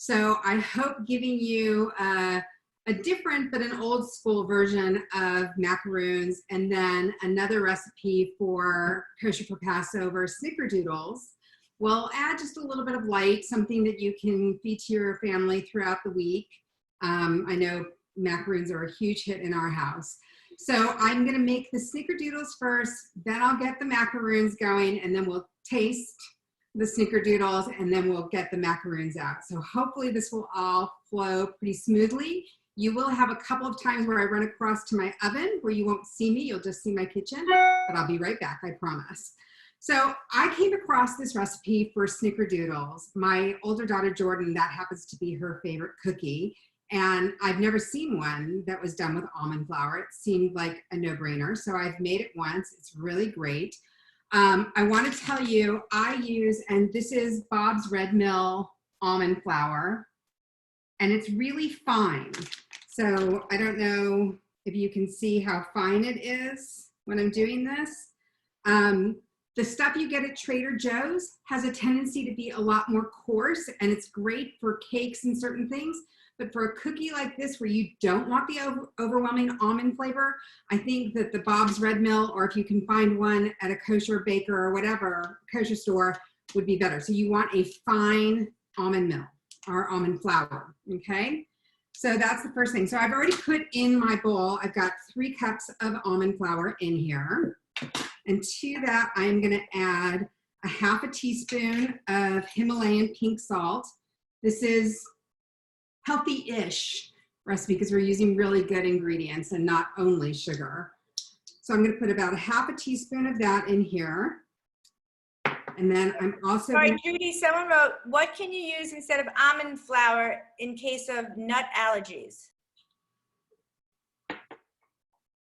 So I hope giving you a different but an old school version of macaroons, and then another recipe for kosher for Passover snickerdoodles will add just a little bit of light, something that you can feed to your family throughout the week. I know macaroons are a huge hit in our house. So I'm gonna make the snickerdoodles first, then I'll get the macaroons going, and then we'll taste the snickerdoodles, and then we'll get the macaroons out. So hopefully this will all flow pretty smoothly. You will have a couple of times where I run across to my oven where you won't see me, you'll just see my kitchen, but I'll be right back, I promise. So I came across this recipe for snickerdoodles. My older daughter, Jordan, that happens to be her favorite cookie. And I've never seen one that was done with almond flour. It seemed like a no-brainer. So I've made it once, it's really great. I want to tell you, I use, and this is Bob's Red Mill almond flour, and it's really fine. So I don't know if you can see how fine it is when I'm doing this. The stuff you get at Trader Joe's has a tendency to be a lot more coarse, and it's great for cakes and certain things. But for a cookie like this, where you don't want the overwhelming almond flavor, I think that the Bob's Red Mill, or if you can find one at a kosher baker or whatever, kosher store, would be better. So you want a fine almond mill or almond flour, okay? So that's the first thing. So I've already put in my bowl, I've got 3 cups of almond flour in here. And to that, I'm gonna add a half a teaspoon of Himalayan pink salt. This is healthy-ish recipe because we're using really good ingredients and not only sugar. So I'm going to put about a half a teaspoon of that in here. And then I'm also— Sorry, Judy, someone wrote, what can you use instead of almond flour in case of nut allergies?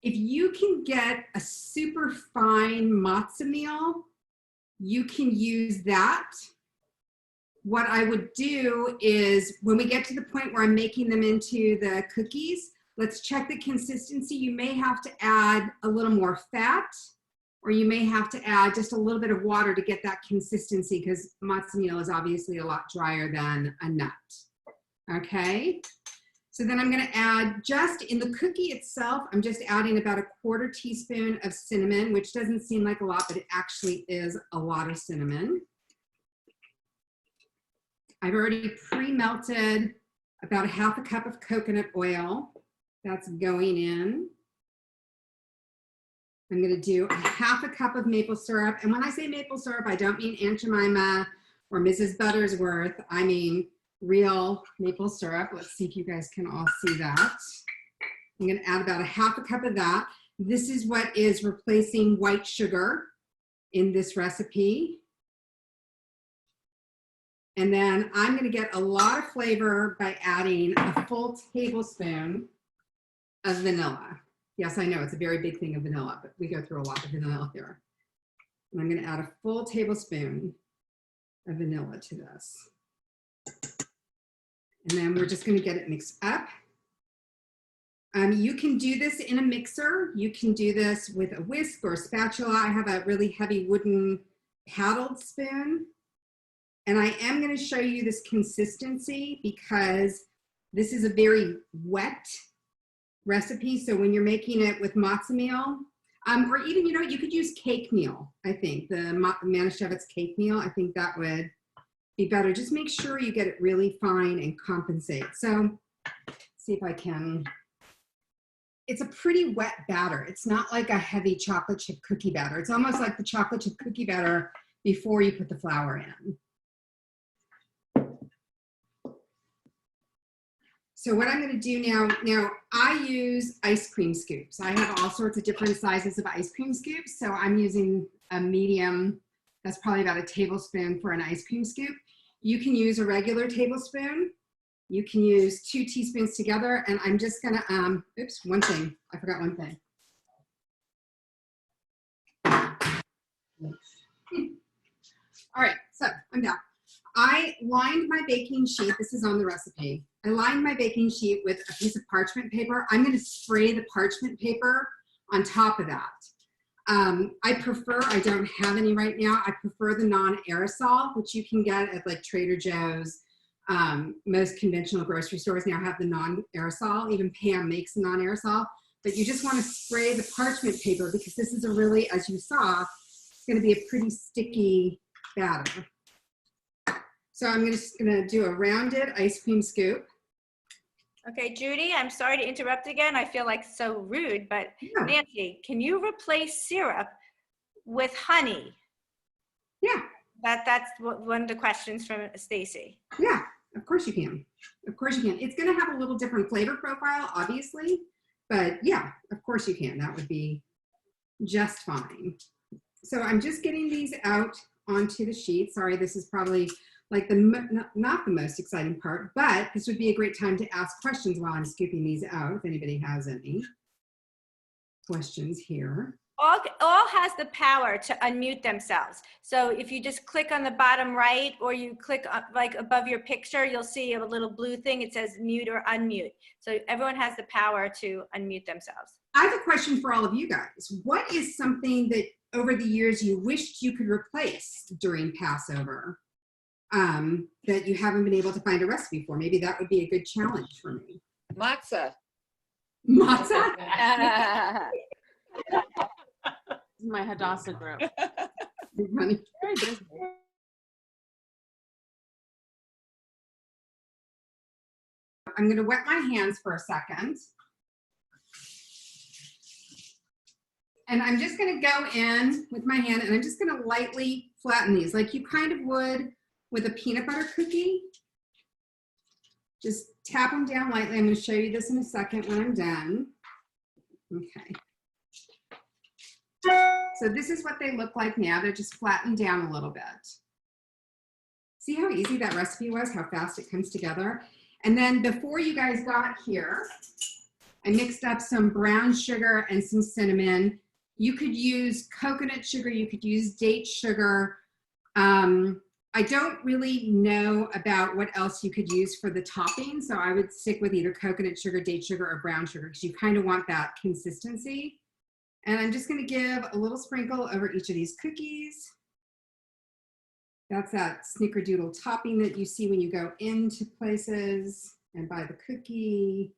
If you can get a super fine matzo meal, you can use that. What I would do is when we get to the point where I'm making them into the cookies, let's check the consistency. You may have to add a little more fat, or you may have to add just a little bit of water to get that consistency, because matzo meal is obviously a lot drier than a nut. Okay, so then I'm gonna add, just in the cookie itself, I'm just adding about a 1/4 teaspoon of cinnamon, which doesn't seem like a lot, but it actually is a lot of cinnamon. I've already pre-melted about a half a cup of coconut oil. That's going in. I'm gonna do a half a cup of maple syrup. And when I say maple syrup, I don't mean Aunt Jemima or Mrs. Buttersworth. I mean real maple syrup. Let's see if you guys can all see that. I'm gonna add about a half a cup of that. This is what is replacing white sugar in this recipe. And then I'm gonna get a lot of flavor by adding a full tablespoon of vanilla. Yes, I know it's a very big thing of vanilla, but we go through a lot of vanilla here. And I'm gonna add a full tablespoon of vanilla to this. And then we're just gonna get it mixed up. You can do this in a mixer. You can do this with a whisk or a spatula. I have a really heavy wooden paddled spoon. And I am going to show you this consistency because this is a very wet recipe. So when you're making it with matzo meal, or even, you know, you could use cake meal, I think. The Manischewitz cake meal, I think that would be better. Just make sure you get it really fine and compensate. So see if I can. It's a pretty wet batter. It's not like a heavy chocolate chip cookie batter. It's almost like the chocolate chip cookie batter before you put the flour in. So what I'm going to do now I use ice cream scoops. I have all sorts of different sizes of ice cream scoops. So I'm using a medium, that's probably about a tablespoon for an ice cream scoop. You can use a regular tablespoon. You can use 2 teaspoons together. And I'm just going to, oops, one thing. I forgot one thing. All right, so I'm back. I lined my baking sheet. This is on the recipe. I lined my baking sheet with a piece of parchment paper. I'm going to spray the parchment paper on top of that. I prefer, I don't have any right now, I prefer the non-aerosol, which you can get at like Trader Joe's. Most conventional grocery stores now have the non-aerosol. Even Pam makes non-aerosol. But you just want to spray the parchment paper because this is a really, as you saw, it's going to be a pretty sticky batter. So I'm just going to do a rounded ice cream scoop. Okay, Judy, I'm sorry to interrupt again. I feel like so rude, but Yeah. Nancy, can you replace syrup with honey? Yeah. That's one of the questions from Stacy. Yeah, of course you can. Of course you can. It's going to have a little different flavor profile, obviously, but yeah, of course you can. That would be just fine. So I'm just getting these out onto the sheet. Sorry, this is probably like not the most exciting part, but this would be a great time to ask questions while I'm scooping these out, if anybody has any questions here. All has the power to unmute themselves. So if you just click on the bottom right, or you click like above your picture, you'll see a little blue thing. It says mute or unmute. So everyone has the power to unmute themselves. I have a question for all of you guys. What is something that over the years you wished you could replace during Passover that you haven't been able to find a recipe for? Maybe that would be a good challenge for me. Matzah. Matzah? My Hadassah group. Funny. Very busy. I'm going to wet my hands for a second. And I'm just going to go in with my hand and I'm just going to lightly flatten these like you kind of would with a peanut butter cookie. Just tap them down lightly. I'm going to show you this in a second when I'm done. Okay. So this is what they look like now. They're just flattened down a little bit. See how easy that recipe was, how fast it comes together? And then before you guys got here, I mixed up some brown sugar and some cinnamon. You could use coconut sugar, you could use date sugar. I don't really know about what else you could use for the topping, so I would stick with either coconut sugar, date sugar, or brown sugar because you kind of want that consistency. And I'm just going to give a little sprinkle over each of these cookies. That's that snickerdoodle topping that you see when you go into places and buy the cookie.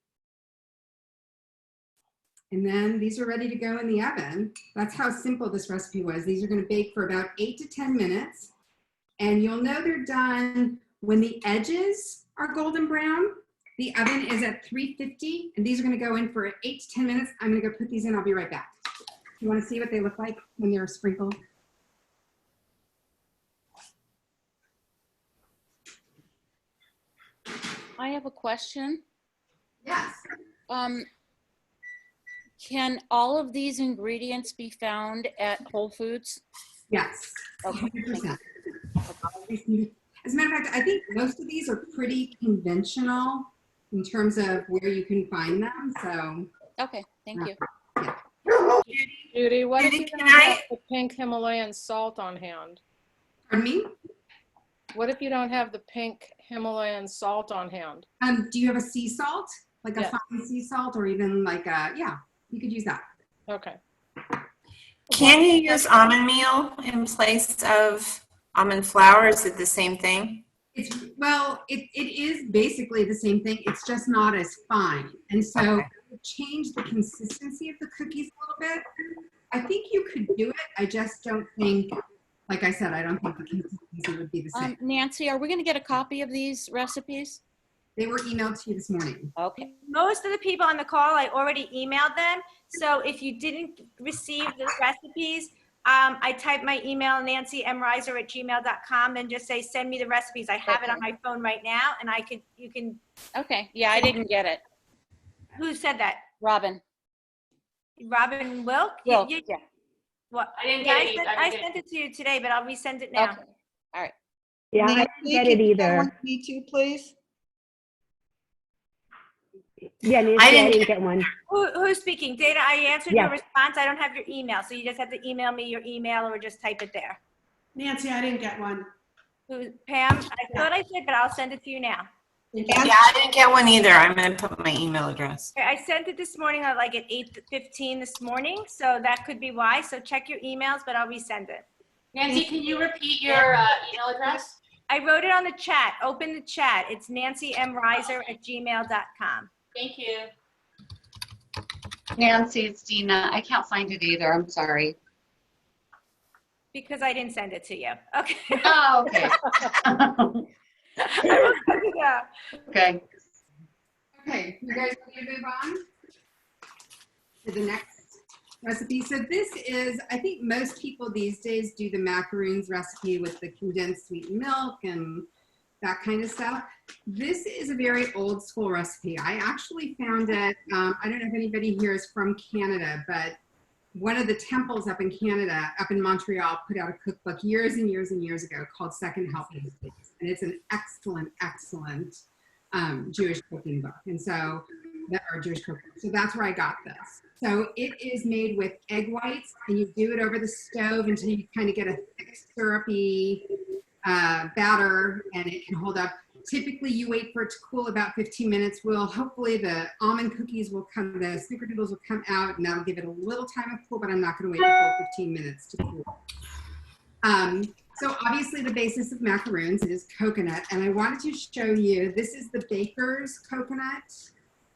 And then these are ready to go in the oven. That's how simple this recipe was. These are going to bake for about 8 to 10 minutes. And you'll know they're done when the edges are golden brown. The oven is at 350, and these are going to go in for 8 to 10 minutes. I'm going to go put these in. I'll be right back. You want to see what they look like when they're sprinkled? I have a question. Yes. Can all of these ingredients be found at Whole Foods? Yes. Okay. 100%. As a matter of fact, I think most of these are pretty conventional in terms of where you can find them. So. Okay, thank you. Yeah. Judy, what if you Judy, don't have the pink Himalayan salt on hand? Pardon me? What if you don't have the pink Himalayan salt on hand? Do you have a sea salt? Like a Yeah. fine sea salt or even like a, yeah, you could use that. Okay. Can you use almond meal in place of almond flour? Is it the same thing? It's, well, it is basically the same thing. It's just not as fine. And so Okay. change the consistency of the cookies a little bit. I think you could do it. I just don't think, like I said, I don't think the consistency would be the same. Nancy, are we going to get a copy of these recipes? They were emailed to you this morning. Okay. Most of the people on the call, I already emailed them. So if you didn't receive the recipes, I typed my email, nancymreiser@gmail.com, and just say, send me the recipes. I have it on my phone right now, and you can. Okay. Yeah, I didn't get it. Who said that? Robin. Robin Wilk? Yeah. What? I didn't Yeah, get it. I sent it to you today, but I'll resend it now. Okay. All right. Yeah, I didn't get it either. Me too, please. Yeah, Nancy, I I didn't didn't get one. Who's speaking? Dana, I answered Yes. your response. I don't have your email, so you just have to email me your email or just type it there. Nancy, I didn't get one. Pam? I thought I said, but I'll send it to you now. Yeah, I didn't get one either. I'm going to put my email address. I sent it this morning at like at 8:15 this morning, so that could be why. So check your emails, but I'll resend it. Nancy, can you repeat your email address? I wrote it on the chat. Open the chat. It's nancymreiser@gmail.com. Thank you. Nancy, it's Dina. I can't find it either. I'm sorry. Because I didn't send it to you. Okay. Oh, okay. Yeah. Okay. Okay, you guys want to move on to the next recipe? So this is, I think most people these days do the macaroons recipe with the condensed sweetened milk and that kind of stuff. This is a very old school recipe. I actually found it, I don't know if anybody here is from Canada, but one of the temples up in Canada, up in Montreal, put out a cookbook years and years and years ago called Second Helping. And it's an excellent, excellent Jewish cooking book. And so, or Jewish cookbook. So that's where I got this. So it is made with egg whites, and you do it over the stove until you kind of get a thick, syrupy batter, and it can hold up. Typically, you wait for it to cool about 15 minutes. Hopefully the almond cookies will come, the snickerdoodles will come out, and that'll give it a little time of cool, but I'm not going to wait the full 15 minutes to cool. So obviously the basis of macaroons is coconut, and I wanted to show you, this is the baker's coconut,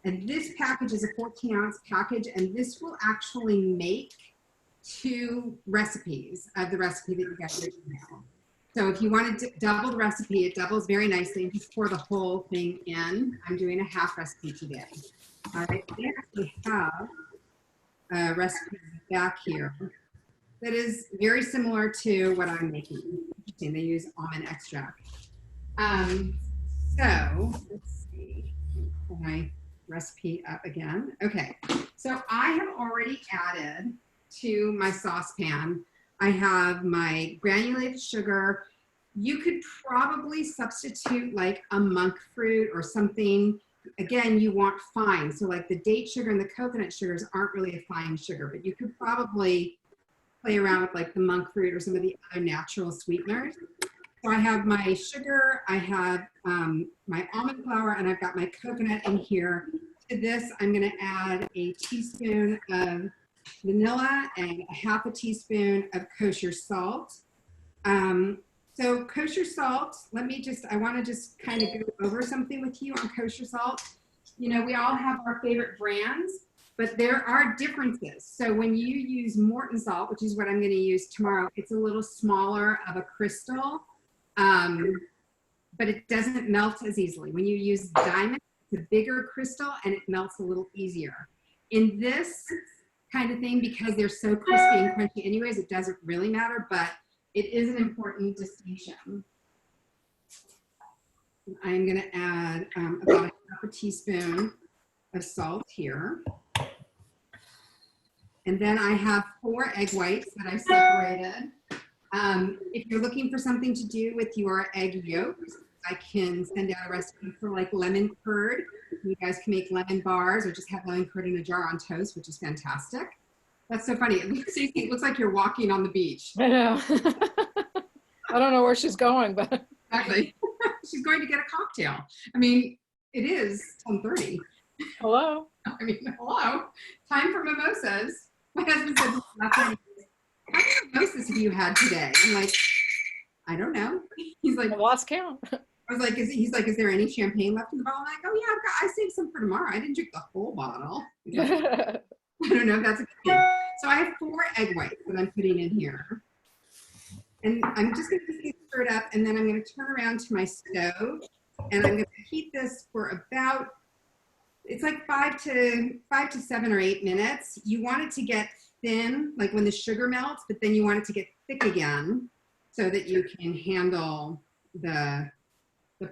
and this package is a 14-ounce package, and this will actually make 2 recipes of the recipe that you guys are now. So if you want to double the recipe, it doubles very nicely. And just pour the whole thing in. I'm doing a half recipe today. All right, we actually have a recipe back here that is very similar to what I'm making. Interesting, they use almond extract. So let's see, pull my recipe up again. Okay, so I have already added to my saucepan, I have my granulated sugar. You could probably substitute like a monk fruit or something. Again, you want fine. So like the date sugar and the coconut sugars aren't really a fine sugar, but you could probably play around with like the monk fruit or some of the other natural sweeteners. So I have my sugar, I have my almond flour, and I've got my coconut in here. To this, I'm gonna add a teaspoon of vanilla and a half a teaspoon of kosher salt. So kosher salt, I want to just kind of go over something with you on kosher salt. You know, we all have our favorite brands, but there are differences. So when you use Morton salt, which is what I'm going to use tomorrow, it's a little smaller of a crystal, but it doesn't melt as easily. When you use diamond, it's a bigger crystal and it melts a little easier. In this kind of thing, because they're so crispy and crunchy anyways, it doesn't really matter, but it is an important distinction. I'm going to add about half a teaspoon of salt here. And then I have 4 egg whites that I separated. If you're looking for something to do with your egg yolks, I can send out a recipe for like lemon curd. You guys can make lemon bars or just have lemon curd in a jar on toast, which is fantastic. That's so funny. It looks like you're walking on the beach. I know. I don't know where she's going, but. Exactly. She's going to get a cocktail. I mean, it is 10:30. Hello. I mean, hello. Time for mimosas. My husband said, how many mimosas have you had today? I'm like, I don't know. He's like, I lost count. I was like, he's like, is there any champagne left in the bottle? I'm like, oh yeah, I saved some for tomorrow. I didn't drink the whole bottle. I don't know if that's a good thing. So I have 4 egg whites that I'm putting in here. And I'm just going to stir it up, and then I'm going to turn around to my stove, and I'm going to heat this for about, it's like 5 to 7 or 8 minutes. You want it to get thin, like when the sugar melts, but then you want it to get thick again so that you can handle the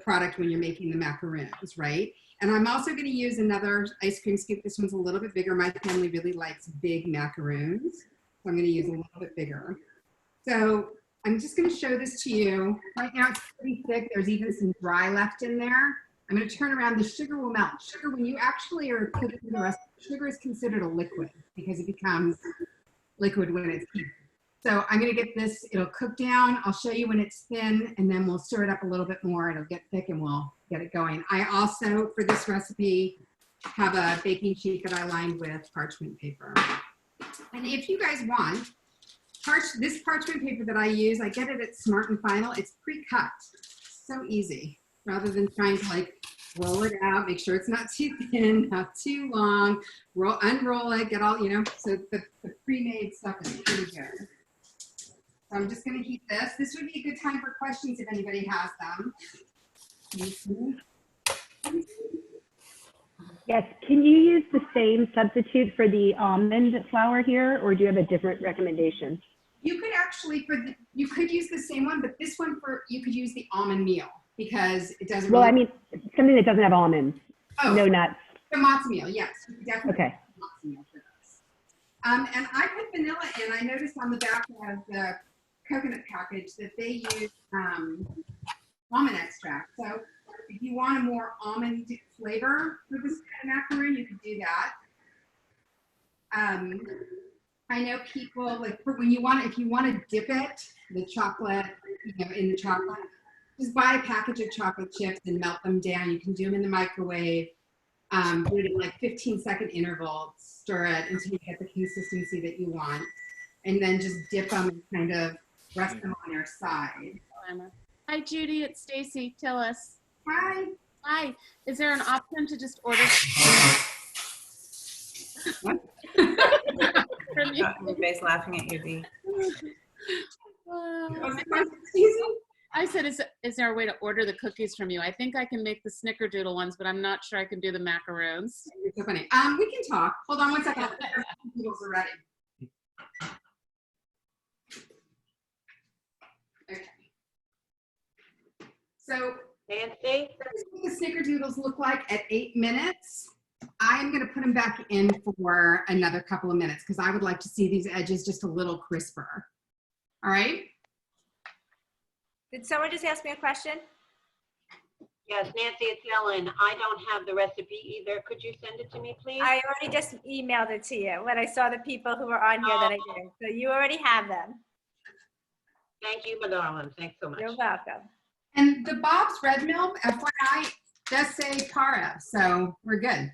product when you're making the macaroons, right? And I'm also going to use another ice cream scoop. This one's a little bit bigger. My family really likes big macaroons, so I'm going to use a little bit bigger. So I'm just going to show this to you. Right now it's pretty thick. There's even some dry left in there. I'm going to turn around. The sugar will melt. Sugar, when you actually are cooking the rest, sugar is considered a liquid because it becomes liquid when it's heated. So I'm going to get this, it'll cook down. I'll show you when it's thin, and then we'll stir it up a little bit more. It'll get thick and we'll get it going. I also, for this recipe, have a baking sheet that I lined with parchment paper. And if you guys want, this parchment paper that I use, I get it at Smart and Final. It's pre-cut. so easy. Rather than trying to like roll it out, make sure it's not too thin, not too long, unroll it, get all, so the pre-made stuff is pretty good. So I'm just gonna heat this. This would be a good time for questions if anybody has them. Yes, can you use the same substitute for the almond flour here, or do you have a different recommendation? You could actually, you could use the same one, but this one you could use the almond meal because it doesn't. Well, really, I mean, something that doesn't have almonds, no nuts. The matzo meal, yes, you could definitely Okay. use the matzo meal for this. And I put vanilla in. I noticed on the back of the coconut package that they use almond extract. So if you want a more almond flavor for this kind of macaroon, you could do that. I know people like when if you want to dip it, the chocolate, in the chocolate, just buy a package of chocolate chips and melt them down. You can do them in the microwave, do it in like 15-second intervals, stir it until you get the consistency that you want, and then just dip them and kind of rest them on their side. Hi, Judy. It's Stacy. Tell us. Hi. Hi. Is there an option to just order? What? Everybody's laughing at you, Dee. I said, is there a way to order the cookies from you? I think I can make the snickerdoodle ones, but I'm not sure I can do the macaroons. You're so funny. We can talk. Hold on one second. Noodles are ready. Okay. So, Nancy, this is what the snickerdoodles look like at 8 minutes. I'm going to put them back in for another couple of minutes because I would like to see these edges just a little crisper. All right? Did someone just ask me a question? Yes, Nancy, it's Ellen. I don't have the recipe either. Could you send it to me, please? I already just emailed it to you when I saw the people who were on here that I did. So you already have them. Thank you, my darling. Thanks so much. You're welcome. And the Bob's Red Mill, FYI, does say para, so we're good.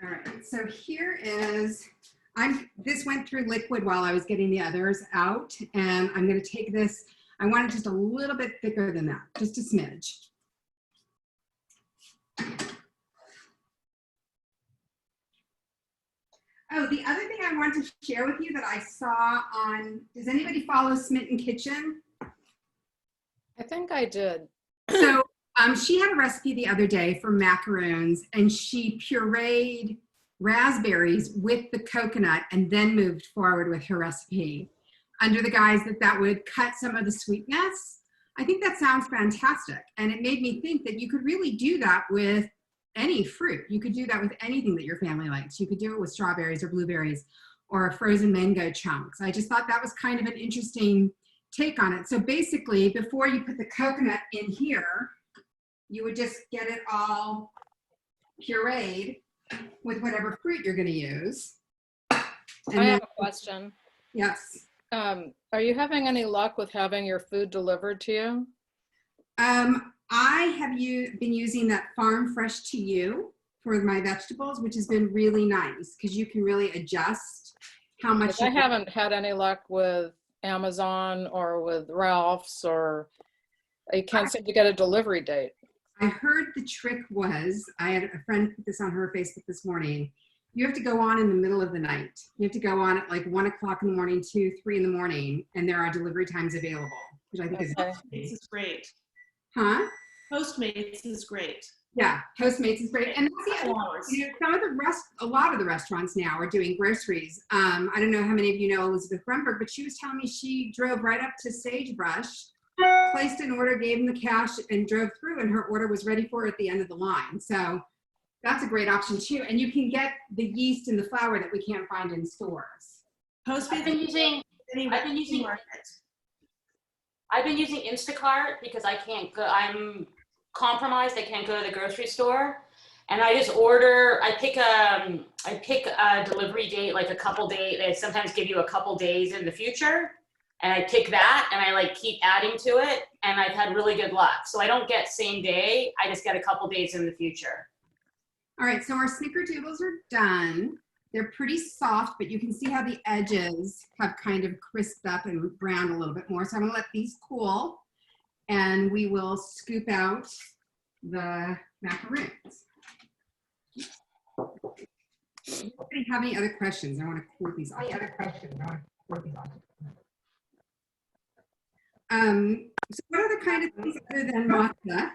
All right, so here is, this went through liquid while I was getting the others out, and I'm gonna take this, I want it just a little bit thicker than that, just a smidge. Oh, the other thing I want to share with you that I saw on, does anybody follow Smitten Kitchen? I think I did. So she had a recipe the other day for macaroons, and she pureed raspberries with the coconut and then moved forward with her recipe under the guise that that would cut some of the sweetness. I think that sounds fantastic. And it made me think that you could really do that with any fruit. You could do that with anything that your family likes. You could do it with strawberries or blueberries or frozen mango chunks. I just thought that was kind of an interesting take on it. So basically, before you put the coconut in here, you would just get it all pureed with whatever fruit you're going to use. And I have a question. Yes. Are you having any luck with having your food delivered to you? I have been using that Farm Fresh to You for my vegetables, which has been really nice because you can really adjust how much. I haven't had any luck with Amazon or with Ralph's, or you can't seem to get a delivery date. I heard the trick was, I had a friend put this on her Facebook this morning, you have to go on in the middle of the night. You have to go on at like 1 o'clock in the morning, 2, 3 in the morning, and there are delivery times available, which I think is This is great. Huh? Postmates is great. Yeah, Postmates is great. And that's the other, some of the a lot of the restaurants now are doing groceries. I don't know how many of you know Elizabeth Brumberg, but she was telling me she drove right up to Sagebrush, placed an order, gave them the cash, and drove through, and her order was ready for her at the end of the line. So that's a great option too. And you can get the yeast and the flour that we can't find in stores. Postmates. I've been using Instacart because I can't go, I'm compromised. I can't go to the grocery store, and I just order. I pick a delivery date, like a couple days. They sometimes give you a couple days in the future, and I pick that, and I like keep adding to it, and I've had really good luck. So I don't get same day. I just get a couple days in the future. All right, so our snickerdoodles are done. They're pretty soft, but you can see how the edges have kind of crisped up and browned a little bit more. So I'm gonna let these cool, and we will scoop out the macaroons. Anybody have any other questions? I want to cool these off. Any other questions? I want to cool these off. So what other kind of things other than matcha?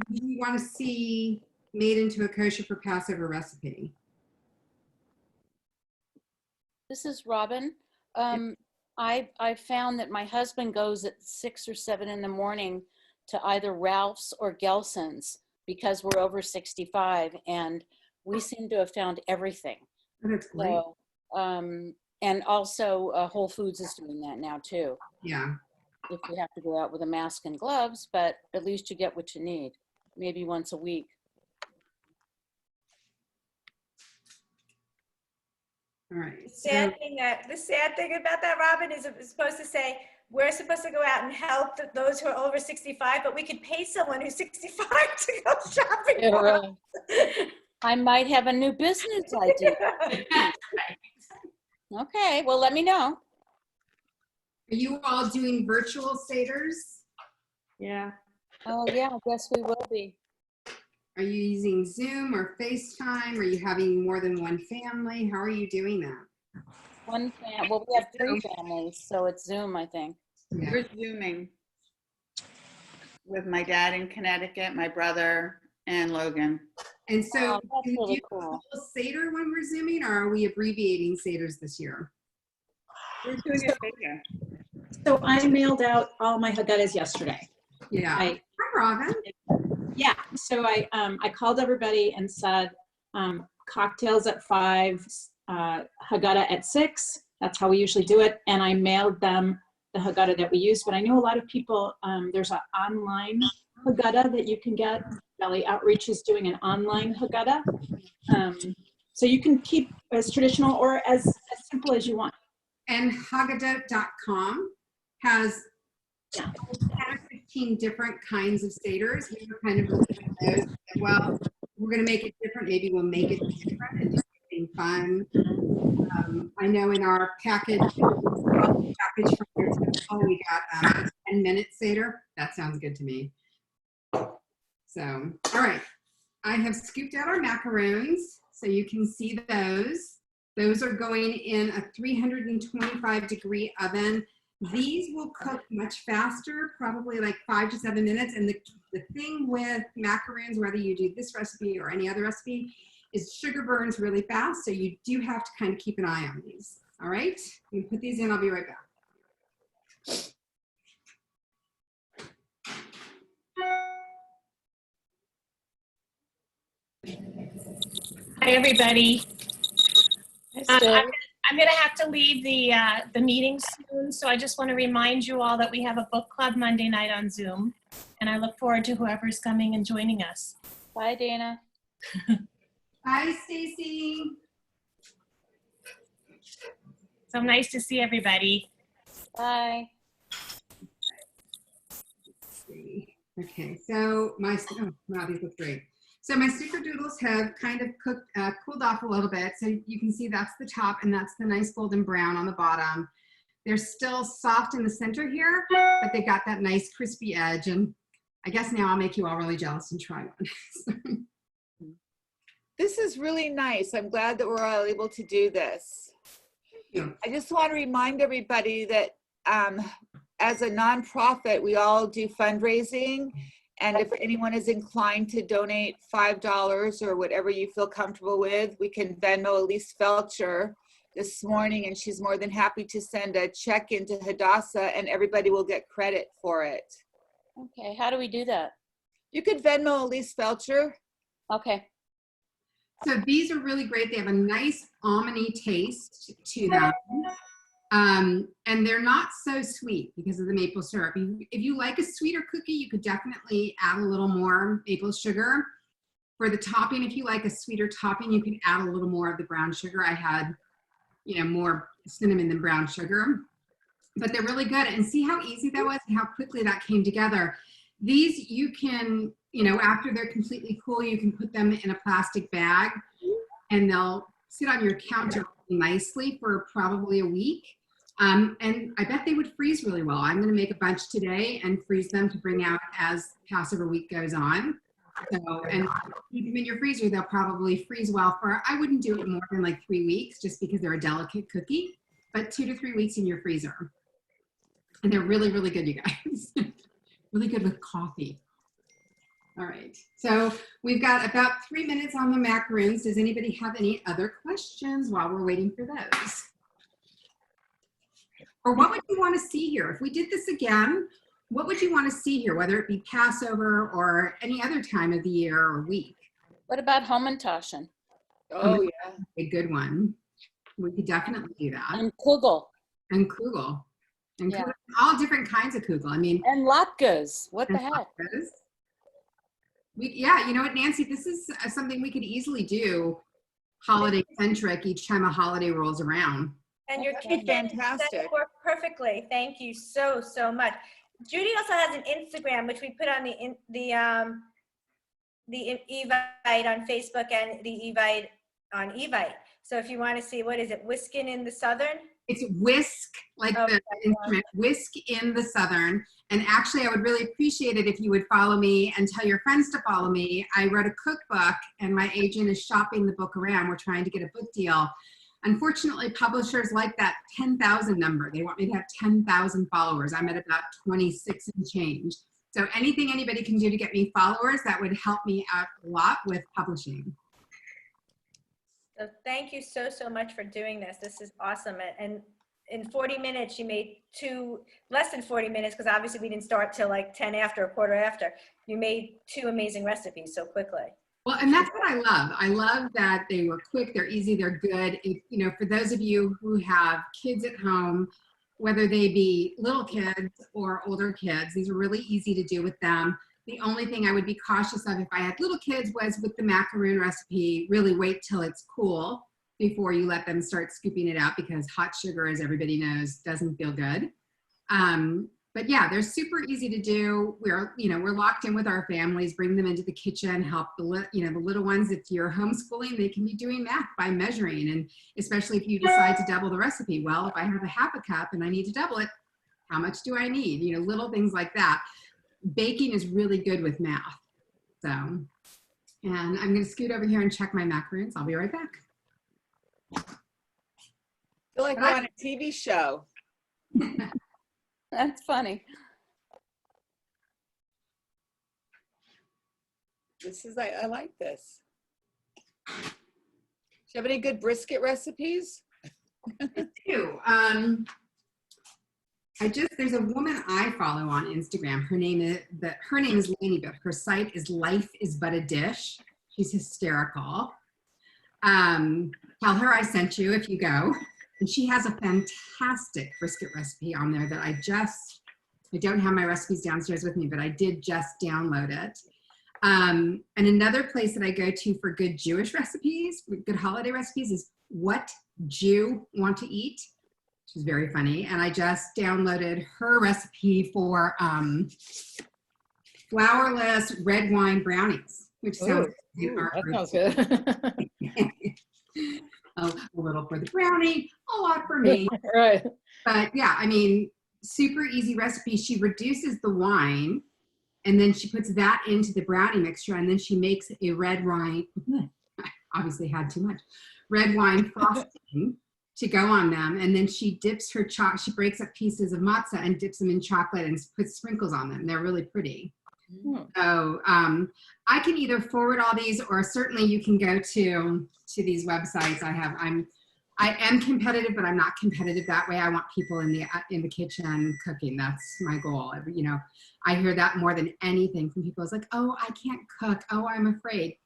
You want to see made into a kosher for Passover recipe? This is Robin. I found that my husband goes at 6 or 7 in the morning to either Ralph's or Gelson's because we're over 65, and we seem to have found everything. Oh, that's great. So, and also Whole Foods is doing that now too. Yeah. If you have to go out with a mask and gloves, but at least you get what you need, maybe once a week. All right. The sad thing about that, Robin, is it's supposed to say, we're supposed to go out and help those who are over 65, but we could pay someone who's 65 to go shopping Yeah, for really. us. I might have a new business idea. Okay, well, let me know. Are you all doing virtual seders? Yeah. Oh, yeah, I guess we will be. Are you using Zoom or FaceTime? Are you having more than one family? How are you doing that? Well, we have 3 families, so it's Zoom, I think. Yeah. We're Zooming with my dad in Connecticut, my brother, and Logan. And so, Oh, that's do you really do cool. a full Seder when we're Zooming, or are we abbreviating Seders this year? We're doing it bigger. So I mailed out all my Haggadahs yesterday. Yeah. Hi, Robin. Yeah. So I called everybody and said cocktails at 5, Haggadah at 6. That's how we usually do it. And I mailed them the Haggadah that we use. But I know a lot of people, there's an online Haggadah that you can get. Valley Outreach is doing an online Haggadah. So you can keep as traditional or as simple as you want. And Haggadah.com has 10 or 15 different kinds of Seders. We were kind of looking at those. Well, we're going to make it different. Maybe we'll make it different and do something fun. I know in our package from your temple, we got a 10-minute Seder. That sounds good to me. So, all right. I have scooped out our macaroons, so you can see those. Those are going in a 325-degree oven. These will cook much faster, probably like 5 to 7 minutes. And the thing with macaroons, whether you do this recipe or any other recipe, is sugar burns really fast. So you do have to kind of keep an eye on these. All right, you put these in, I'll be right back. Hi, everybody. I'm going to have to leave the meeting soon, so I just want to remind you all that we have a book club Monday night on Zoom, and I look forward to whoever's coming and joining us. Bye, Dana. Hi, Stacy. So nice to see everybody. Bye. Okay, so wow, these look great. So my snickerdoodles have kind of cooled off a little bit. So you can see that's the top and that's the nice golden brown on the bottom. They're still soft in the center here, but they got that nice crispy edge. And I guess now I'll make you all really jealous and try one. This is really nice. I'm glad that we're all able to do this. I just want to remind everybody that as a nonprofit, we all do fundraising. And if anyone is inclined to donate $5 or whatever you feel comfortable with, we can Venmo Elise Felcher this morning, and she's more than happy to send a check into Hadassah, and everybody will get credit for it. Okay, how do we do that? You could Venmo Elise Felcher. Okay. So these are really great. They have a nice almond-y taste to them. And they're not so sweet because of the maple syrup. If you like a sweeter cookie, you could definitely add a little more maple sugar. For the topping, if you like a sweeter topping, you can add a little more of the brown sugar. I had, more cinnamon than brown sugar. But they're really good. And see how easy that was and how quickly that came together. These you can, after they're completely cool, you can put them in a plastic bag and they'll sit on your counter nicely for probably a week. And I bet they would freeze really well. I'm going to make a bunch today and freeze them to bring out as Passover week goes on. So, and keep them in your freezer, they'll probably freeze well for, I wouldn't do it more than like 3 weeks just because they're a delicate cookie, but 2 to 3 weeks in your freezer. And they're really, really good, you guys. Really good with coffee. All right, so we've got about 3 minutes on the macaroons. Does anybody have any other questions while we're waiting for those? Or what would you want to see here? If we did this again, what would you want to see here, whether it be Passover or any other time of the year or week? What about Hamantaschen? Oh, yeah. A good one. We could definitely do that. And Kugel. And Kugel. And Yeah. Kugel, all different kinds of Kugel. I mean. And latkes. What the and heck? latkes. Yeah, you know what, Nancy, this is something we could easily do holiday centric each time a holiday rolls around. And your That'd be kitchen fantastic. set work perfectly. Thank you so, so much. Judy also has an Instagram, which we put on the Evite on Facebook and the Evite on Evite. So if you want to see, what is it, Whiskin' in the Southern? It's whisk, like the instrument, whisk in the Southern. And actually, I would really appreciate it if you would follow me and tell your friends to follow me. I wrote a cookbook and my agent is shopping the book around. We're trying to get a book deal. Unfortunately, publishers like that 10,000 number. They want me to have 10,000 followers. I'm at about 26 and change. So anything anybody can do to get me followers, that would help me out a lot with publishing. So thank you so, so much for doing this. This is awesome. And in 40 minutes, you made less than 40 minutes, because obviously we didn't start till like 10 after, a quarter after. You made 2 amazing recipes so quickly. Well, and that's what I love. I love that they were quick, they're easy, they're good. For those of you who have kids at home, whether they be little kids or older kids, these are really easy to do with them. The only thing I would be cautious of if I had little kids was with the macaroon recipe, really wait till it's cool before you let them start scooping it out, because hot sugar, as everybody knows, doesn't feel good. But yeah, they're super easy to do. We're locked in with our families, bring them into the kitchen, help the little ones. If you're homeschooling, they can be doing math by measuring. And especially if you decide to double the recipe. Well, if I have a half a cup and I need to double it, how much do I need? Little things like that. Baking is really good with math. So, and I'm gonna scoot over here and check my macaroons. I'll be right back. I feel like we're on a TV show. That's funny. I like this. Do you have any good brisket recipes? I do. There's a woman I follow on Instagram. Her name is Lainey, but her site is Life is But a Dish. She's hysterical. Tell her I sent you if you go. And she has a fantastic brisket recipe on there that I don't have my recipes downstairs with me, but I did just download it. And another place that I go to for good Jewish recipes, good holiday recipes, is What Jew Want to Eat. Which is very funny. And I just downloaded her recipe for flourless red wine brownies, which sounds that sounds good. A little for the brownie, a lot for me. Right. But yeah, I mean, super easy recipe. She reduces the wine and then she puts that into the brownie mixture, and then she makes a red wine, obviously had too much, red wine frosting to go on them. And then she dips she breaks up pieces of matzah and dips them in chocolate and puts sprinkles on them. They're really pretty. So I can either forward all these, or certainly you can go to these websites. I am competitive, but I'm not competitive that way. I want people in the kitchen cooking. That's my goal. I hear that more than anything from people. It's like, oh, I can't cook. Oh, I'm afraid.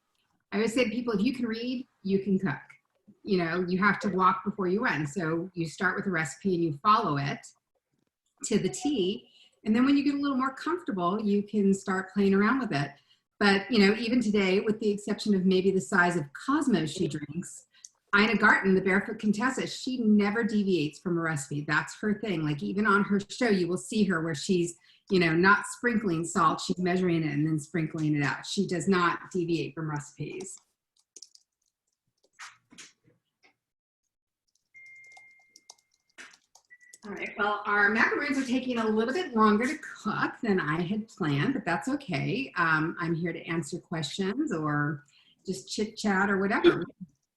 I always say to people, if you can read, you can cook. You have to walk before you run. So you start with a recipe and you follow it to the T. And then when you get a little more comfortable, you can start playing around with it. But, even today, with the exception of maybe the size of Cosmos she drinks, Ina Garten, the Barefoot Contessa, she never deviates from a recipe. That's her thing. Like even on her show, you will see her where she's not sprinkling salt. She's measuring it and then sprinkling it out. She does not deviate from recipes. All right, well, our macaroons are taking a little bit longer to cook than I had planned, but that's okay. I'm here to answer questions or just chit chat or whatever.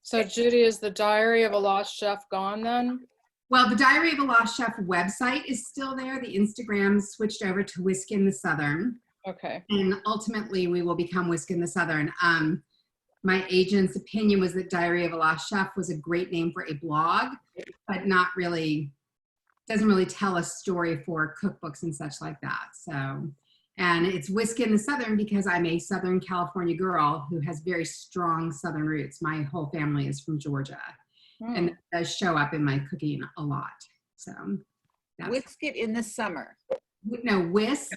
So Judy, is the Diary of a Lost Chef gone then? Well, the Diary of a Lost Chef website is still there. The Instagram switched over to Whiskin the Southern. Okay. And ultimately we will become Whiskin the Southern. My agent's opinion was that Diary of a Lost Chef was a great name for a blog, but not really, doesn't really tell a story for cookbooks and such like that. So, and it's Whiskin the Southern because I'm a Southern California girl who has very strong Southern roots. My whole family is from Georgia. And it does show up in my cooking a lot. So Whisk it in the summer. No, whisk.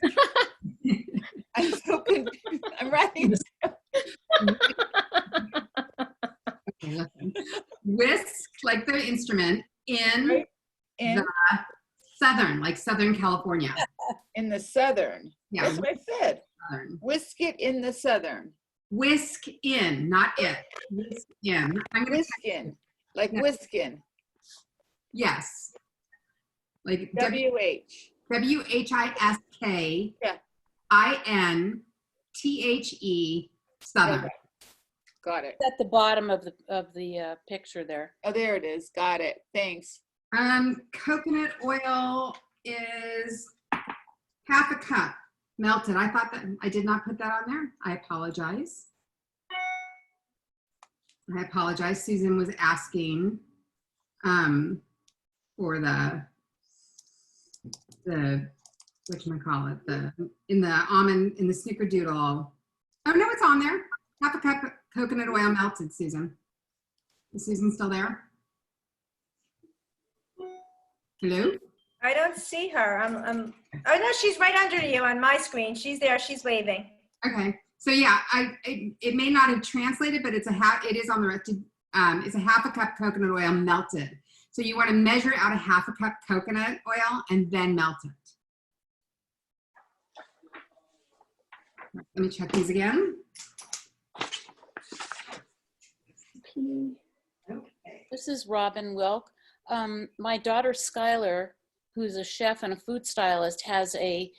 I'm so confused. I'm writing. Okay, listen. Whisk, like the instrument, in the Southern, like Southern California. In the Southern. Yeah. That's what I said. Southern. Whisk it in the Southern. Whisk in, not it. Whisk in. I'm gonna whisk in. Like whiskin. Yes. Like W-H. W-H-I-S-K. Yeah. I-N-T-H-E Southern. Okay. Got it. At the bottom of the picture there. Oh, there it is. Got it. Thanks. Coconut oil is half a cup melted. I thought that I did not put that on there. I apologize. Susan was asking for the whatchamacallit, in the almond, in the snickerdoodle. Oh no, it's on there. Half a cup of coconut oil melted, Susan. Is Susan still there? Hello? I don't see her. Oh no, she's right under you on my screen. She's there. She's waving. Okay. So yeah, it may not have translated, but it is on the it's a half a cup coconut oil melted. So you want to measure out a half a cup coconut oil and then melt it. Let me check these again. This is Robin Wilk. My daughter Skylar, who's a chef and a food stylist, has a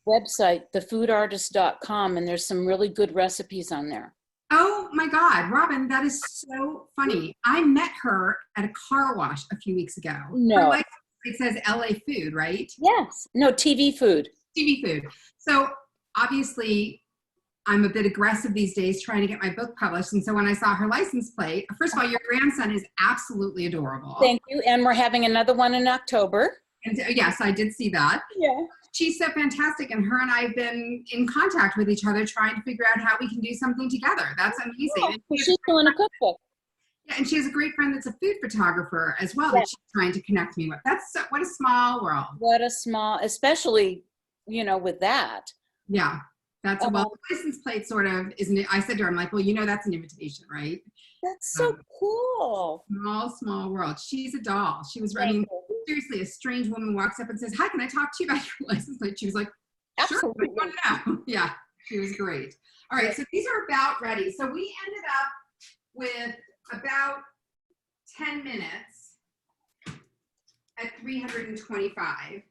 website, thefooodartist.com, and there's some really good recipes on there. Oh my God, Robin, that is so funny. I met her at a car wash a few weeks ago. No. It says LA Food, right? Yes. No, TV food. TV food. So obviously I'm a bit aggressive these days trying to get my book published. And so when I saw her license plate, first of all, your grandson is absolutely adorable. Thank you. And we're having another one in October. And yes, I did see that. Yeah. She's so fantastic. And her and I have been in contact with each other trying to figure out how we can do something together. That's amazing. Oh, she's doing a cookbook. Yeah, and she has a great friend that's a food photographer as well that she's trying to connect me with. That's what a small world. What a small, especially, with that. Yeah. That's the license plate sort of isn't it? I said to her, I'm like, well, that's an invitation, right? That's so cool. Small world. She's a doll. She was running. Seriously, a strange woman walks up and says, hi, can I talk to you about your license plate? She was like, sure, what do you want to know? Yeah, she was great. All right, so these are about ready. So we ended up with about 10 minutes at 325.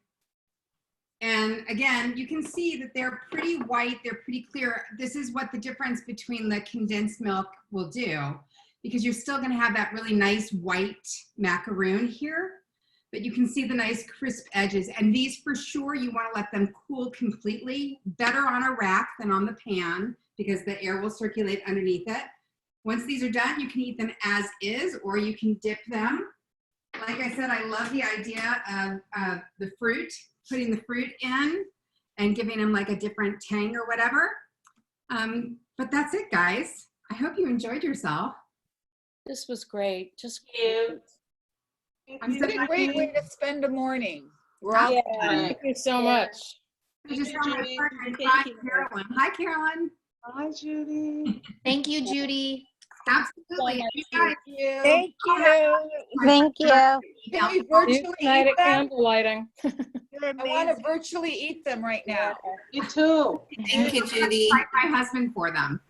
And again, you can see that they're pretty white, they're pretty clear. This is what the difference between the condensed milk will do, because you're still gonna have that really nice white macaroon here, but you can see the nice crisp edges. And these for sure, you wanna let them cool completely, better on a rack than on the pan, because the air will circulate underneath it. Once these are done, you can eat them as is, or you can dip them. Like I said, I love the idea of the fruit, putting the fruit in and giving them like a different tang or whatever. But that's it, guys. I hope you enjoyed yourself. This was great. Just cute. It's a great way to spend a morning. We're all Thank you so much. I just saw my partner. Hi, Carolyn. Hi, Carolyn. Hi, Judy. Thank you, Judy. Absolutely. Thank you. Thank you. Thank you. Can we virtually Night eat at them? candle lighting. Can You're I want to amazing. virtually eat them right now. You too. Thank you, Judy. Like my husband for them.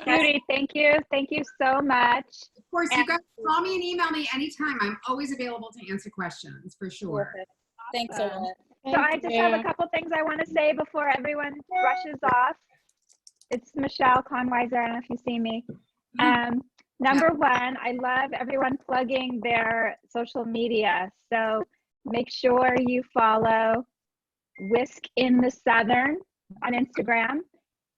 Judy, thank you. Thank you so much. Of course, you And- guys call me and email me anytime. I'm always available to answer questions for sure. Thanks a lot. So I just have a couple things I want to say before everyone rushes off. It's Michelle Conweiser. I don't know if you see me. Number one, I love everyone plugging their social media. So make sure you follow Whisk in the Southern on Instagram.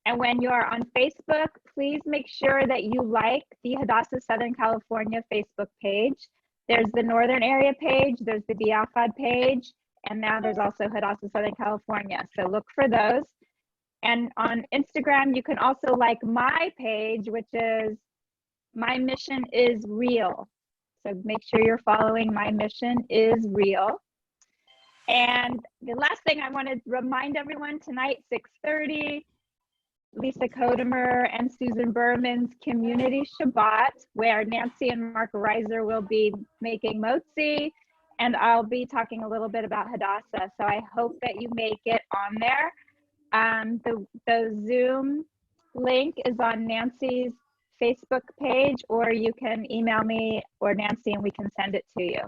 And when you're on Facebook, please make sure that you like the Hadassah Southern California Facebook page. There's the Northern Area page, there's the Biafad page, and now there's also Hadassah Southern California. So look for those. And on Instagram, you can also like my page, which is My Mission is Real. So make sure you're following My Mission is Real. And the last thing I want to remind everyone tonight, 6:30, Lisa Kodemer and Susan Berman's Community Shabbat, where Nancy and Mark Reiser will be making motzi, and I'll be talking a little bit about Hadassah. So I hope that you make it on there. The Zoom link is on Nancy's Facebook page, or you can email me or Nancy and we can send it to you.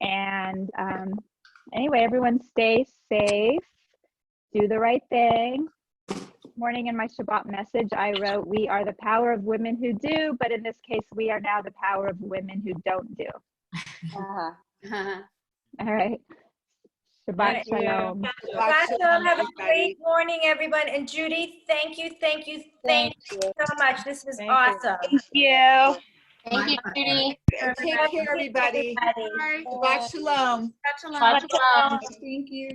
And anyway, everyone stay safe, do the right thing. Morning in my Shabbat message, I wrote, we are the power of women who do, but in this case, we are now the power of women who don't do. All right. Shabbat shalom. Shabbat shalom. Have a great morning, everyone. And Judy, thank you so much. This was awesome. Thank you. Thank you, Judy. Take care, everybody. Shabbat shalom. Shabbat shalom. Thank you.